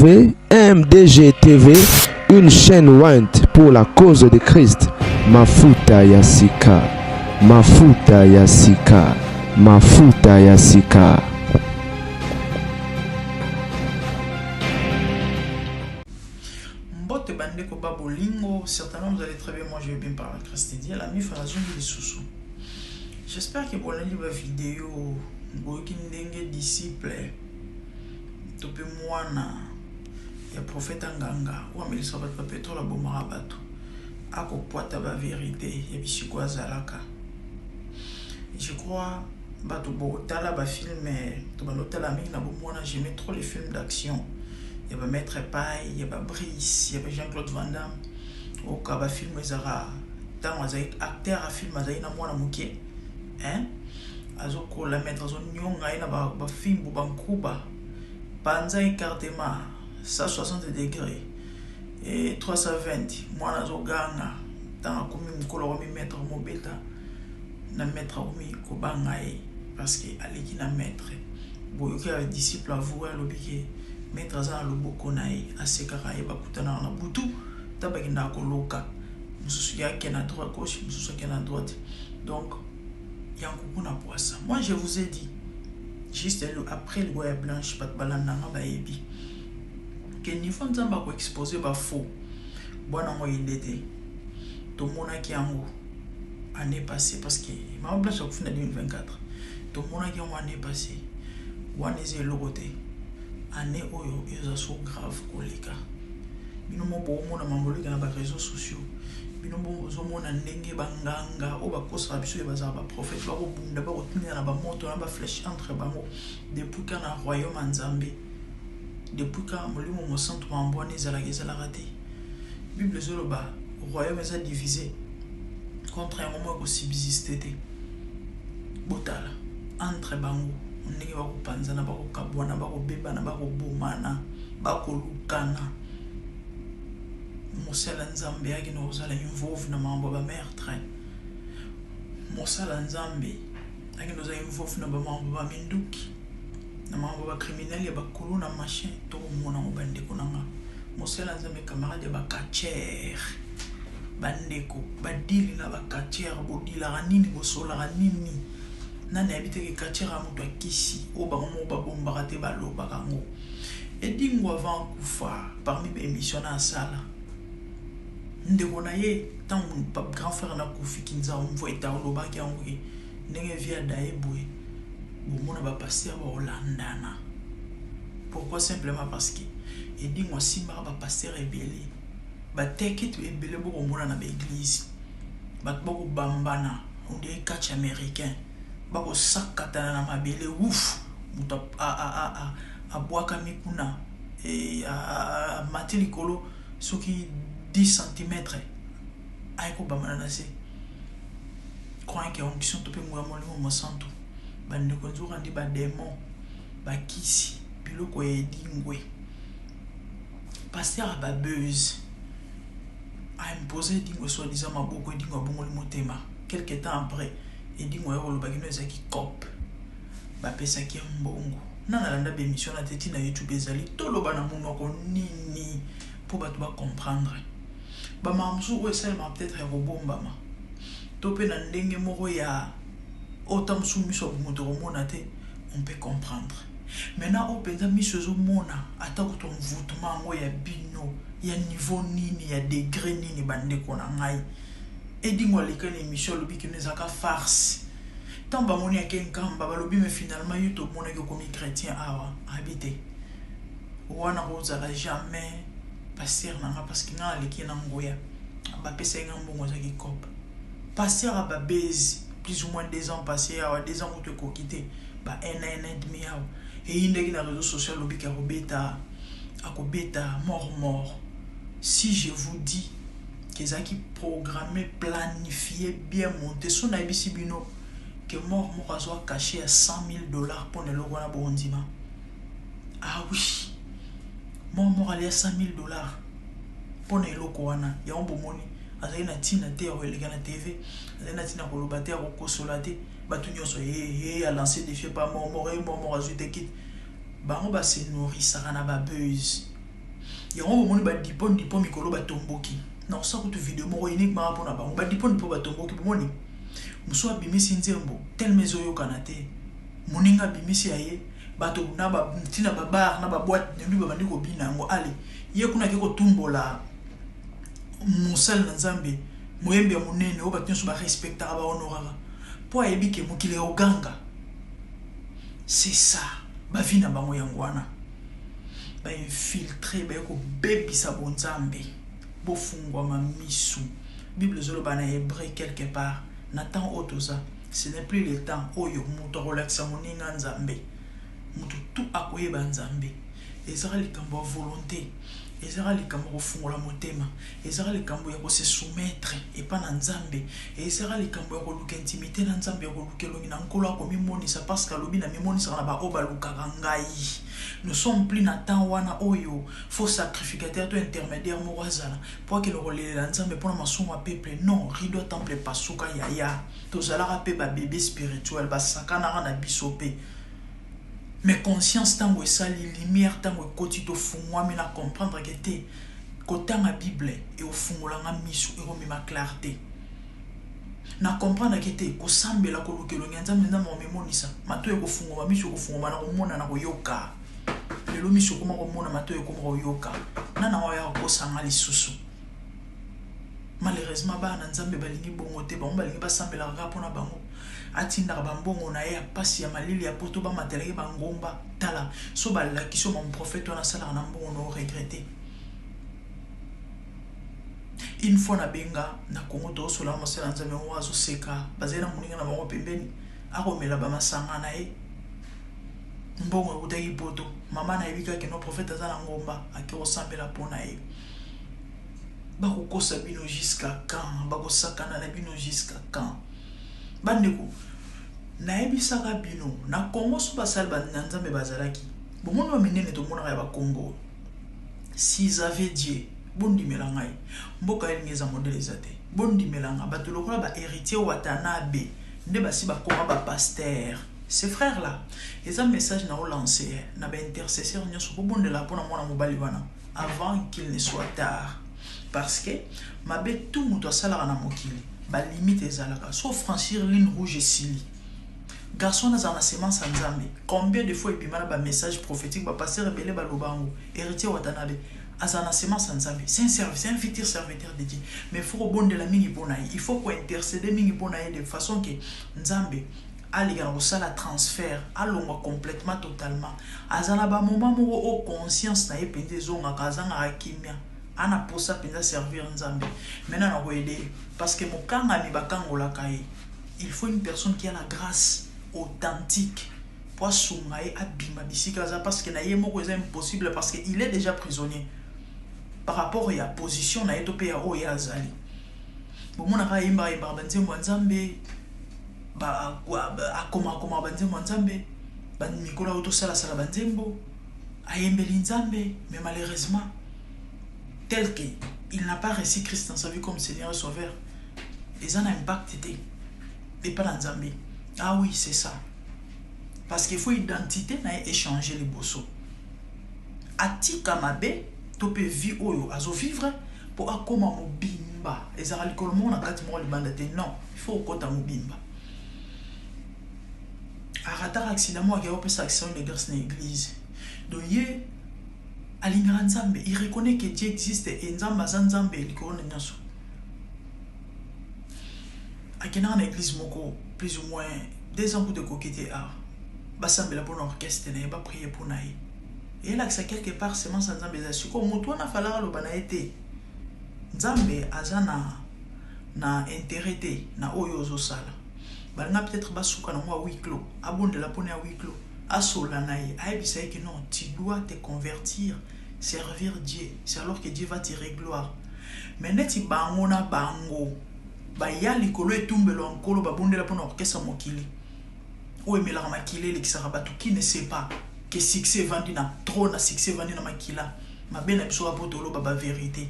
MDG TV, une chaîne Wint pour la cause de Christ. Mafuta Yasika, Mafuta Yasika, Mafuta Yasika. Mbote bandeko babolingo, certainement vous allez très bien, moi je vais bien parler Christidia, la mi farazon de sous. J'espère que vous allez la vidéo, vous avez disciple, tope moana, ya prophète Nganga, ou amelisa bat papeto la bomara bato, ako poata ba vérité, ya bisiko azalaka. Je crois, bato bo tala ba film, to ba notala mingi na bomona, j'aimais trop les films d'action. Il y a Maître Paille, il y a Brice, il y a Jean-Claude Van Damme. Au cas où film ezara, tant acteur à film azai na mwana muke, hein? Azoko la mettre zone nyonga ina ba film bu bankuba. Panza écartement 160 degrés et 320. Mwana zo ganga, tant komi mukolo mi mettre mobeta na mettre omi ko bangai parce que aleki na mettre. Boyoki a disciple avoué lobiki. Maître Azan Loboko nae asekaka yeba kutana na butu tabaki na koloka mususu yake na droite gauche mususu yake na droite donc yankuku na poissa. Moi je vous ai dit juste après le goya blanche pat balanda nga baebi que niveau nzamba ko exposer ba faux bwana mo indete to mona ki yango année passée parce que ma blanche ko fina 2024 to mona ki yango année passée waneze logote année oyo ils sont grave koleka bino mo bo mona mambolika na ba réseaux sociaux bino bo zo mona ndenge banganga o ba kosa biso e baza ba prophète ba ko bunda ba ko tenir na ba moto na ba flèche entre bango depuis kana royaume nzambe depuis ka molimo mo santo mambone zala gezala raté bible zolo ba royaume est divisé contre un moment ko subsister botala entre bango ndenge ba kopanza na ba ko kabwana ba ko beba na ba ko bomana ba ko lukana mosala nzambe yaki no zala involve na mambo ba meurtre mosala nzambe yaki no zala involve na ba mambo ba minduki na mambo ba criminel ya ba kulu na machin to mona mo bandeko nanga mosala nzambe camarade ba kacher bandeko badili na ba kacher bodila nini bosola nini nani habite ke kachera mutu akisi o ba mo ba bomba te ba lo ba kango edingo avant kufa parmi les émissions na sala ndeko na ye tant pa grand frère na kufi kinza on voit ta lo ba kango ndenge via daebwe bo mona ba pasteur ba olandana pourquoi simplement parce que edingo simba ba pasteur ebele ba tekit ebele bo mona na ba église ba ko bambana on dit catch américain bako sakatana na mabele ouf muta a boaka mikuna et a matili kolo soki 10 cm aiko bamana na se croyant que onction topé ngwa mo santo bande ko nzura ndi ba démon ba kisi biloko edingwe pasteur ba buzz a imposé dingwe soi-disant maboko edingwa bongo motema quelque temps après et dit moi le bagino ezaki cop ba pesa ki mbongo nana landa be émission na teti na YouTube ezali toloba na monoko nini pour ba comprendre ba mamzu o seulement peut-être robomba ma topé na ndenge moko ya autant soumiso moto mona te on peut comprendre maintenant au penza misozo mona ata ko ton voûtement ngo ya bino ya niveau nini ya degré nini bande ko na ngai et dis-moi les émissions lobby qui nous a qu'à farce tant ba moni aken kamba ba lobby mais finalement youtube mon que comme chrétien awa habité wana rozala jamais passer nanga parce que na leki na ngoya ba pesa ngambongo za ki cop passer à ba base plus ou moins 2 ans passés à 2 ans où te ko quitter ba un an et demi awa et indeki na réseaux sociaux lobby ka robeta akobeta mort si je vous dis qu'ils ont programmé, planifié, bien monté. Son abisi bino que mort soit caché à $100,000 pour le logo na bondima. Ah oui, mort allé à $100,000 pour le logo wana. Ya on bomoni. Azali na tina te o elega na TV. Azali na tina ko lobate ko kosolate. Batu nyonso a lancé des faits pas mort azute kit. Bango ba se nourrir ça na ba buzz. yango bomoni ba dipon mikolo ba tomboki na osako tu vidéo moko uniquement pour na bango ba dipon ba tomboki bomoni muso abimisi nzembo tel mezo yo kanate moninga bimisi aye bato na ba tina ba bar na ba boîte ndu ba bandi ko bina ngo ali ye kuna ke ko tumbola musal na nzambe moyembe munene o bato so ba respecta ba honorara po ayebi ke mokile oganga. C'est ça ba vina bango yangwana ba infiltrer ba ko bebisa bonzambe bo fungwa mamisu. Bible zolo na hébreu quelque part n'attend otoza ce n'est plus le temps oyo muto relaxa moninga nzambe muto tout akoyeba nzambe ezara likambo ya volonté ezara likambo ya kofungola motema ezara likambo ya se soumettre epa na nzambe ezara likambo ya koluka intimité na nzambe ya koluka elongi na nkolo akomimonisa parce que alobi na mimonisa na ba oba lukaka ngai. Nous sommes plus na temps wana oyo faux sacrificateur to intermédiaire mo wazala pour que le relais la nzambe pour masumu peuple non rido temple pasuka yaya to zala pe ba bébé spirituel ba sakana na bisope. Mais conscience tango esali lumière tango ekoti to fungwa mi na comprendre que te kotanga Bible et au fungola nga misu et au mima clarté na comprendre que te ko sambela ko lukelo nzambe na mo memonisa mato e ko fungwa misu ko fungwa na ko mona na ko yoka lelo misu ko mo mona mato e ko mo yoka nana wa ya ko sanga lisusu. Malheureusement ba na nzambe balingi bongo te ba balingi ba sambela ka pona bango atinda ba mbongo na ye pasi ya malili ya poto ba mateleke ba ngomba tala so ba la kiso mon prophète on a sala na mbongo no regretter. Une fois na benga na Congo to so la mo sala nzambe wazo seka bazena muninga na bango pembeni akomela ba masanga na ye mbongo utaki poto mama na yebika ke no prophète azana ngomba akiro sambela pona ye bako kosa bino jusqu'à quand bako sakana na bino jusqu'à quand bandeko na yebisaka bino na Congo so basal ba nzambe bazalaki bomoni ba menene to mona ya ba Congo s'ils avaient Dieu bondi melangai mboka elingeza modèle ezate bondi melanga bato lokola ba héritier watanabe nde basi ba koma ba pasteur. Ces frères là ils ont un message na lancé na ba intercesseur nyoso po bonde la pona mona mobali wana avant qu'il ne soit tard parce que mabe tout muto asala na mokili ba limite ezalaka so franchir ligne rouge esili garçon na zana semence nzambe combien de fois ibimana ba message prophétique ba passer rebelle ba lobango héritier watanabe azana semence nzambe c'est un service c'est un futur serviteur de Dieu mais il faut rebondir la mingi pona il faut ko intercéder mingi pona de façon que nzambe aliga na sala transfert alongwa complètement totalement azana ba moment moko o conscience na epende zonga kazanga akimia ana posa penza servir nzambe maintenant na ko aider parce que mokanga mi bakangola kai il faut une personne qui a la grâce authentique pour sungaye abima bisika za parce que na ye moko c'est impossible parce que il est déjà prisonnier par rapport à la position na yeto pe ya o ya zali bomona ka imba banzembo nzambe ba akoma banzembo nzambe ban mikolo auto sala banzembo ayembeli nzambe mais malheureusement tel que il n'a pas reçu Christ dans sa vie comme Seigneur et Sauveur ils ont un impact et pas dans nzambe. Ah oui, c'est ça. Parce qu'il faut identité na échanger les bossos. Atika mabe to pe vi oyo azo vivre pour akoma mobimba. Ezara likolo mona kati mo libanda te non, il faut kota mobimba. Arata accident mo akeo pesa action de grâce na église. Donc ye alinga nzambe, il reconnaît que Dieu existe et nzamba nzambe likolo na nyaso. Akena na église moko plus ou moins 2 ans pour de coqueter art. Basambe la bonne orchestre na ba prier pour naï. Et là que ça quelque part c'est sans nzambe za suko moto na falala lo bana été. Nzambe azana na intérêt na oyo zo sala. Balanga peut-être basuka na moi huis clos. Abonde la pone à huis clos. Asola naï. Aibisa que non, tu dois te convertir, servir Dieu. C'est alors que Dieu va tirer gloire. Mais neti bango na bango. Ba ya likolo etumbelo nkolo babondela pona orchestre mokili o emela makile lekisaka batu qui ne sait pas que succès vendu na trop na succès vendu na makila mabena biso apotolo baba vérité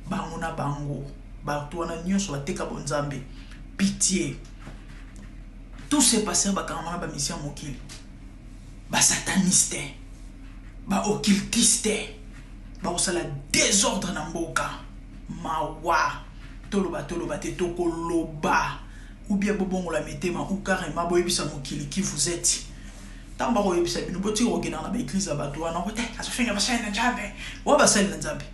bango na bango ba toana nyonso bateka bonzambe pitié tout ces passeurs ba kamana ba mission mokili ba sataniste ba occultiste bakosala désordre na mboka mawa toloba te tokoloba ou bien bobongola mitema ou carrément boyebisa mokili qui vous êtes tant bakoyebisa bino boti kokenda na baeglise ya bato wana kote azofinga basali na nzambe wa basali na nzambe.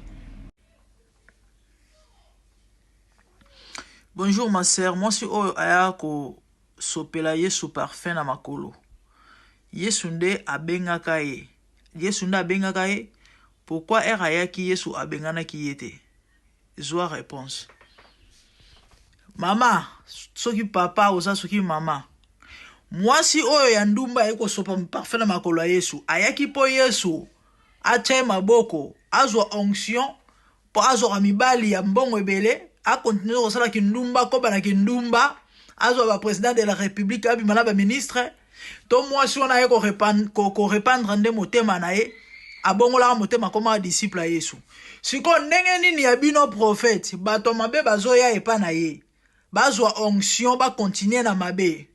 Bonjour ma sœur, moi si oyo aya ko sopela Yesu parfum na makolo. Yesu nde abengaka ye. Yesu nde abengaka ye. Pourquoi ayaki Yesu abenganaki ye te? Zwa réponse. Mama, soki papa oza soki mama. Moi si oyo ya ndumba eko sopa parfum na makolo ya Yesu, ayaki po Yesu atie maboko, azwa onction po azwa mibali ya mbongo ebele. A continuer kosala kindumba koba na kindumba azwa ba président de la république abimana ba ministre to mwasi wana ye ko répandre nde motema na ye abongola motema koma disciple ya Yesu siko ndenge nini ya bino prophète bato mabe bazoya epa na ye bazwa onction ba continuer na mabe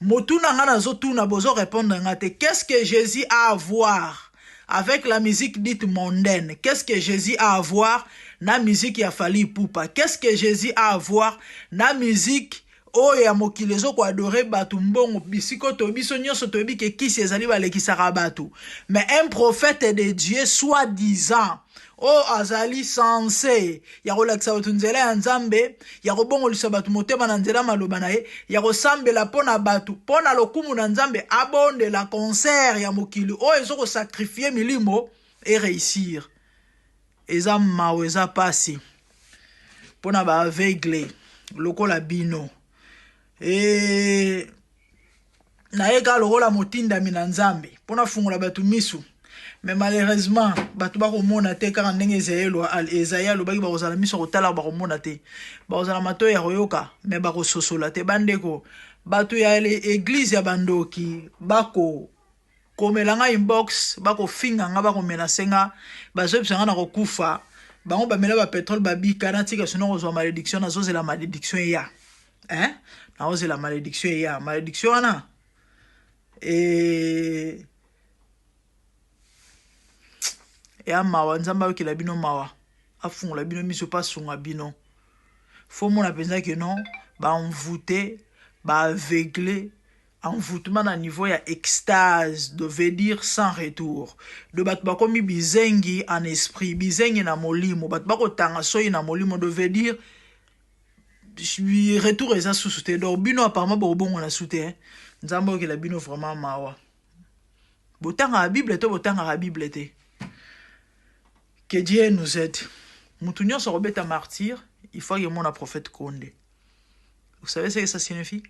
motuna ngana zotuna bozo répondre ngate qu'est-ce que Jésus a à voir avec la musique dite mondaine? Qu'est-ce que Jésus a à voir na musique ya Fally Ipupa? Qu'est-ce que Jésus a à voir na musique oyo ya mokili zo ko adorer batu mbongo bisiko to biso nyonso to bi ke kisi ezali balekisaka batu? Mais un prophète de Dieu soi-disant oh azali censé ya kolakisa batu nzela ya nzambe ya kobongolisa batu motema na nzela maloba na ye ya kosambela pona batu pona lokumu na nzambe abonde la concert ya mokili oyo ezo sacrifier milimo et réussir eza mawe eza pasi pona ba aveugle lokola bino na eka lokola motindami na nzambe pona fungola batu misu. Mais malheureusement batu ba komona te kaka ndenge Esaïe alobaki bakozala miso kotala bakomona te bakozala mato ya koyoka mais bakososola te bandeko batu ya église ya bandoki bako komelanga inbox bako finga nga bako menasenga bazobisanga na kokufa bango bamela ba pétrole babika na tika sino kozwa malédiction na zozela malédiction ya na ozela malédiction ya malédiction wana ya mawa nzamba okela bino mawa afungola bino miso pa sunga bino fo mona penza ke non ba envoûté ba aveuglé envoûtement na niveau ya extase de veut dire sans retour de bat ba komi bizengi en esprit bizengi na molimo bat ba ko tanga soyi na molimo de veut dire retour eza susute donc bino apparemment ba bongo na sute nzamba okela bino vraiment mawa botanga la Bible to botanga la Bible te. Que Dieu nous aide. Moutounion se rebête à martyr, il faut que mon prophète Condé. Vous savez ce que ça signifie?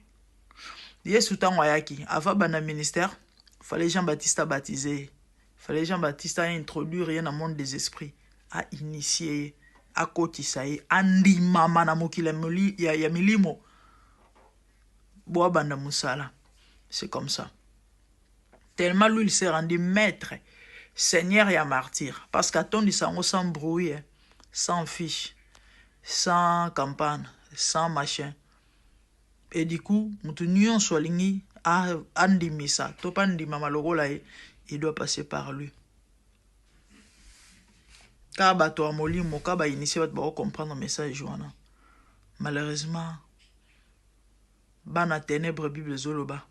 Yesu tango ayaki, avant bana ministère, fallait Jean-Baptiste à baptiser. Fallait Jean-Baptiste à introduire rien dans le monde des esprits, à initier, à kotisaye, andi mama na mokila ya milimo. Boa banda musala. C'est comme ça. Tellement lui il s'est rendu maître. Seigneur et martyr. Parce qu'à ton disant sans bruit, sans fiche, sans campagne, sans machin. Et du coup, nous soit ligné à andimisa. Topandi mamalorola, il doit passer par lui. Kaba to amoli mo kaba initié va comprendre le message wana. Malheureusement, bana ténèbres Bible zoloba.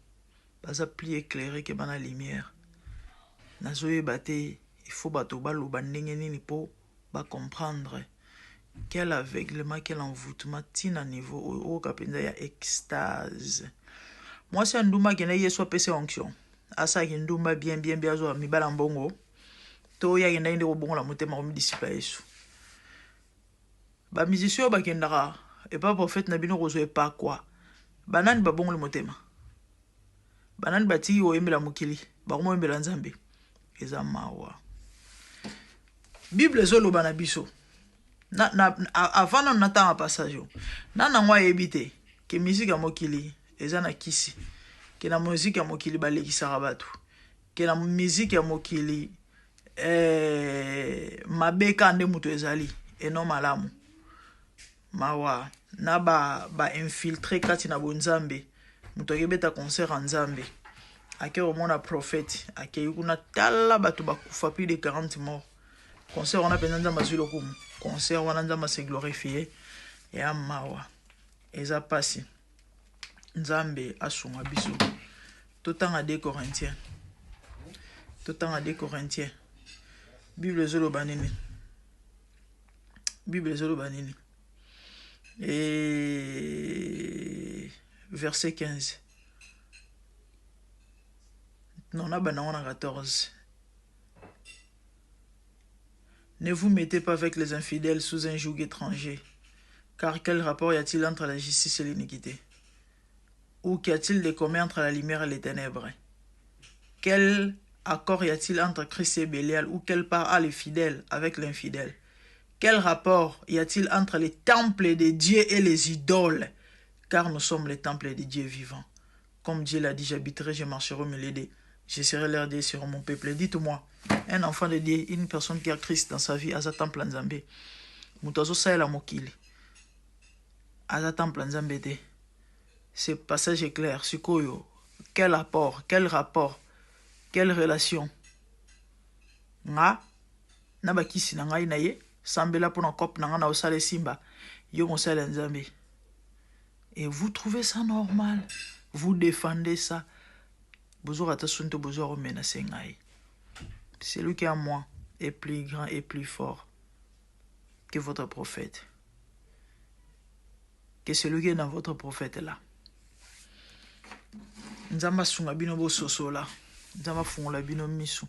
Baza plus éclairé que bana lumière. Nazoye bate, il faut bato baloba ndenge nini po ba comprendre quel aveuglement, quel envoûtement tina niveau au kapenza ya extase. Moi c'est ndumba kena yeso pese onction. Asa ki ndumba bien azo mibala mbongo. To ya kenda inde obongo la motema comme disciple Yesu. Ba musicien ba kendara et pas prophète na bino kozo e pas quoi. Banani ba bongo le motema. Banani bati o yembela mokili, ba ko yembela nzambe. Eza mawa. Bible zoloba na biso. Avant na nata passage. Na ngwa yebite ke musique ya mokili eza na kisi. Ke na musique ya mokili balekisaka batu. Ke na musique ya mokili mabeka nde mutu ezali eno malamu. Mawa na ba infiltré kati na bonzambe. Mutu akebeta concert en nzambe. Ake omona prophète ake yukuna tala batu bakufa plus de 40 morts concert on a pendant nzamba zilo kum concert wana nzamba se glorifier et amawa eza pasi nzambe asunga biso totanga 2 Corinthiens Bible zolo banini et verset 15 non na banana 14. Ne vous mettez pas avec les infidèles sous un joug étranger, car quel rapport y a-t-il entre la justice et l'iniquité? Ou qu'y a-t-il de commun entre la lumière et les ténèbres? Quel accord y a-t-il entre Christ et Bélial? Ou quelle part a les fidèles avec l'infidèle? Quel rapport y a-t-il entre les temples de Dieu et les idoles? Car nous sommes les temples de Dieu vivant. Comme Dieu l'a dit, j'habiterai, je marcherai au milieu d'eux. Je serai leur Dieu sur mon peuple. Dites-moi, un enfant de Dieu, une personne qui a Christ dans sa vie, à sa temple en Zambé, Moutazo Saïla Mokili, à sa temple en Zambé, ce passage est clair. Sukoyo, quel apport, quel rapport, quelle relation? Nga, nabakisi na ngai na ye, sambela pona kop na nga na osale simba, yo mosala en Zambé. Et vous trouvez ça normal? Vous défendez ça? Celui qui est en moi est plus grand et plus fort que votre prophète. Que celui qui est dans votre prophète là. Nzamba sunga bino bo soso la. Nzamba fungola bino misu.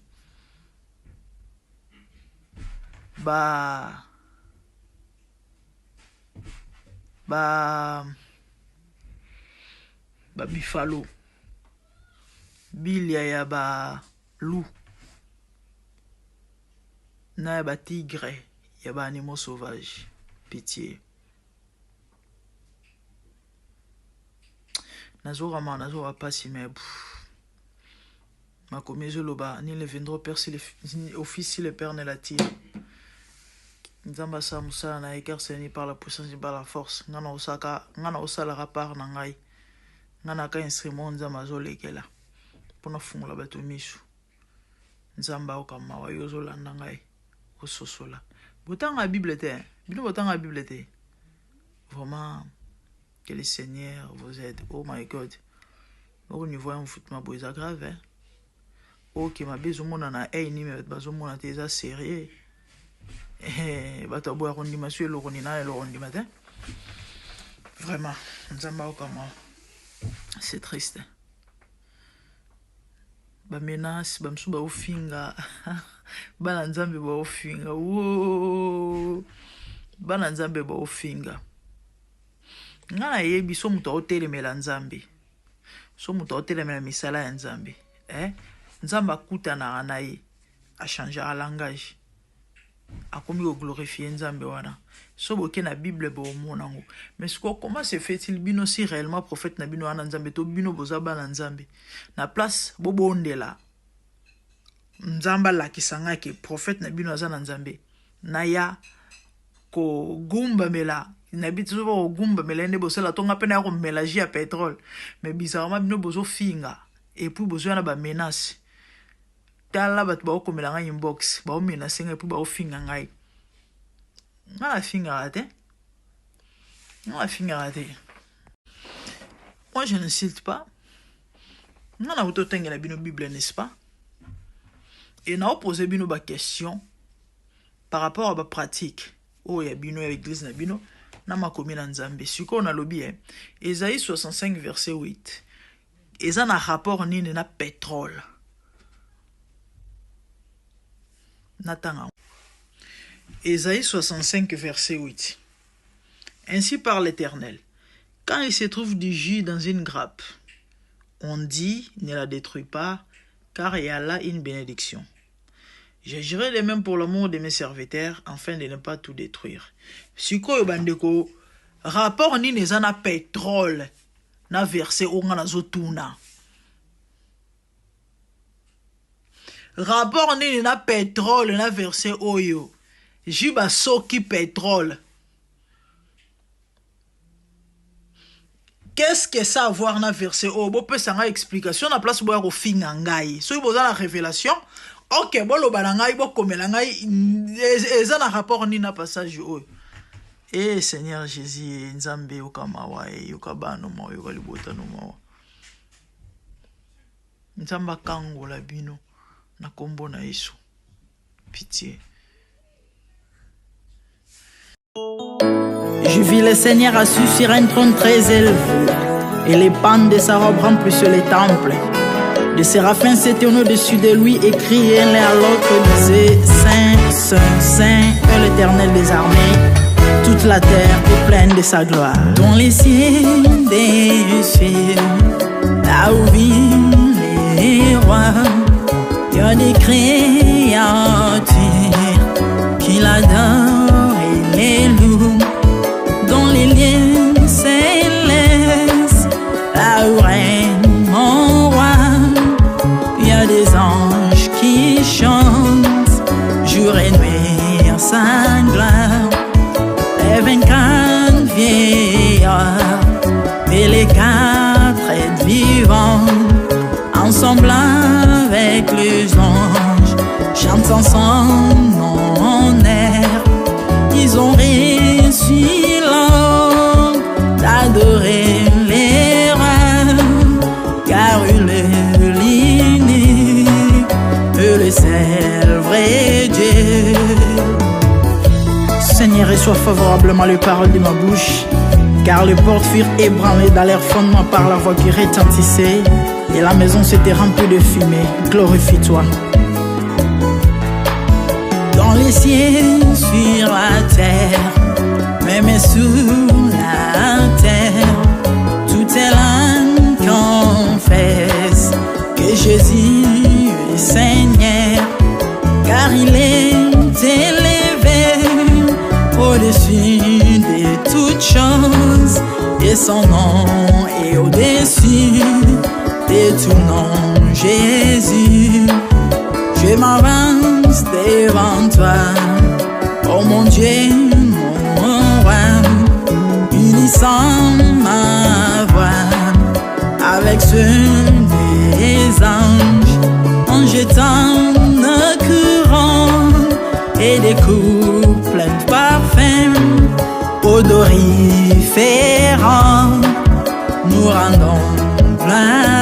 Bifalo. Bilia ya ba loup. Na ya ba tigre. Ya ba animaux sauvages. Pitié. Nazora pas si mais ma commise loba ni le vendredi père si le office si le père ne l'attire. Nzamba sa musa na écarté ni par la puissance ni par la force. Ngana osala rapport na ngai. Ngana ka instrument nzamba zolekela. Pona fungola bato misu. Nzamba okama wa yozolanda ngai ososola. Botanga Bible te. Bino botanga Bible te. Vraiment que le Seigneur vous aide. Oh my God. Au niveau un foot ma boisa grave hein. Ok ma bezomona na ni me bazomona te za sérieux. Bato boya rondi masu lo rondi na lo rondi matin. Vraiment nzamba okama. C'est triste. Ba menace ba msuba ofinga. Bana nzambe ba ofinga. Wo. Bana nzambe ba ofinga. Ngana yebi so muto otelemela nzambe. So muto otelemela misala ya nzambe. Nzamba kutana na ye a changer a langage. A komi ko glorifier nzambe wana. So boke na Bible bo monango. Mais comment se fait-il bino si réellement prophète na bino wana nzambe to bino bozaba na nzambe. Na place bobo ondela. Nzamba la kisanga ke prophète na bino aza na nzambe. Na ya ko gumba mela nabiti zo ba gumba melende bosela tonga pena ko mélanger à pétrole mais bizarrement bino bozo finga et puis bozo na ba menace tala bat ba ko melanga inbox ba o menace ngai puis ba o finga ngai na finga ate moi je n'insiste pas non na auto tenga la bino Bible n'est-ce pas et na poser bino ba question par rapport à ba pratique oh ya bino ya église na bino na makomi na nzambe siko na lobi Ésaïe 65 verset 8 eza na rapport nini na pétrole natanga Ésaïe 65 verset 8 ainsi parle l'Éternel quand il se trouve du jus dans une grappe on dit ne la détruis pas car il y a là une bénédiction. J'agirai de même pour l'amour de mes serviteurs, afin de ne pas tout détruire. Siko bandeko, rapport ni nezana pétrole, na verset onga na zotuna. Rapport ni na pétrole, na verset oyo. Jiba soki pétrole. Qu'est-ce que ça a à voir na verset oyo? Bo pe sanga explication na place boya ko finga ngai. So boza la révélation. Ok, bolo balangai boko melangai eza na rapport ni na passage oyo. Eh Seigneur Jésus, nzambe yokamawa yokabano ma yokalibota no ma. Nzamba kangola bino na kombo na Yesu. Pitié. Je vis le Seigneur assis sur un trône très élevé, et les pans de sa robe remplissent les temples. Les séraphins s'étaient au-dessus de lui et criaient l'un à l'autre, disaient Saint, Saint, Saint est l'Éternel des armées. Toute la terre est pleine de sa gloire. Dans les cieux des cieux, là où vivent les rois, il y a des créatures qui l'adorent et les louent. Dans les lieux célestes, là où règne mon roi, il y a des anges qui chantent jour et nuit en sa gloire. Les 24 vieillards et les 4 êtres vivants, ensemble avec les anges, chantent ensemble en air. Ils ont réussi l'homme d'adorer les rois, car il est l'unique, le seul vrai Dieu. Seigneur, reçois favorablement les paroles de ma bouche, car les portes furent ébranlées dans leur fondement par la voix qui retentissait, et la maison s'était remplie de fumée. Glorifie-toi. Dans les cieux, sur la terre, même sous la terre, tout est l'âme confesse que Jésus est Seigneur, car il est élevé au-dessus de toutes choses, et son nom est au-dessus de tout nom. Jésus, je m'avance devant toi, oh mon Dieu, mon roi, unissant ma voix avec ceux des anges, en jetant nos courants et des coups pleins de parfums odoriférants, nous rendons gloire.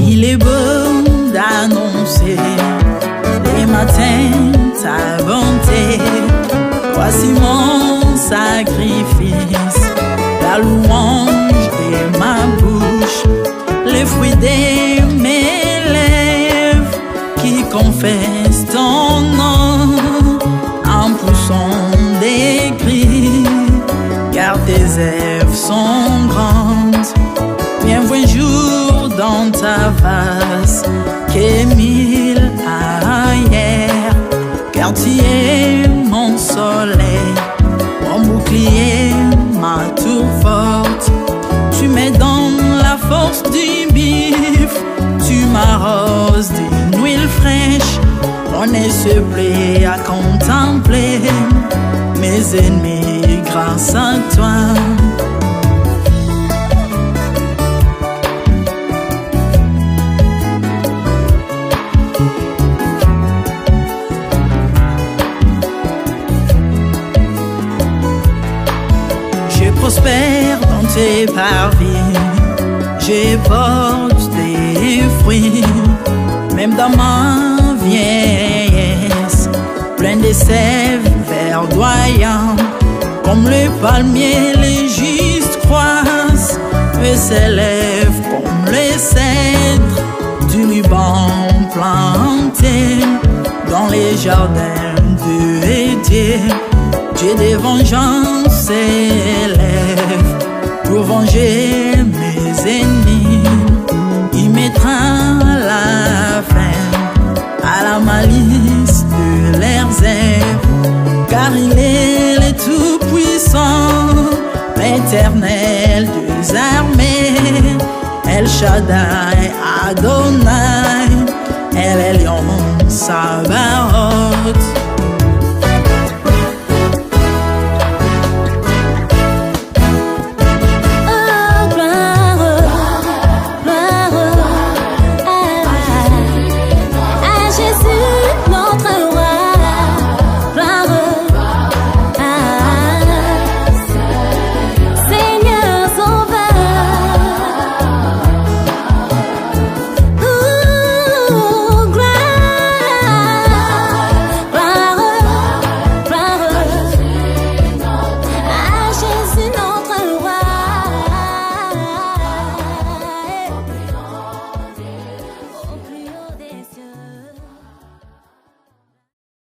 Il est beau d'annoncer les matins ta bonté. Voici mon sacrifice, la louange de ma bouche, les fruits de mes lèvres qui confessent ton nom en poussant des cris, car tes œuvres sont grandes. Bienvenue jour dans ta face, que mille ailleurs, car tu es mon soleil, mon bouclier, ma tour forte. Tu me donnes la force du bif, tu m'arroses d'une huile fraîche. On est se plaît à contempler mes ennemis grâce à toi. Prospère dans tes parvis, je porte des fruits, même dans ma vieillesse, plein de sève verdoyant. Comme le palmier, les justes croissent et s'élèvent comme les cèdres du Liban planté dans les jardins de Dieu. Dieu des vengeances s'élève pour venger mes ennemis. Il mettra la fin à la malice de leurs œuvres, car il est le Tout-Puissant, l'Éternel des armées, El Shaddai Adonai, El Elyon Sabaoth.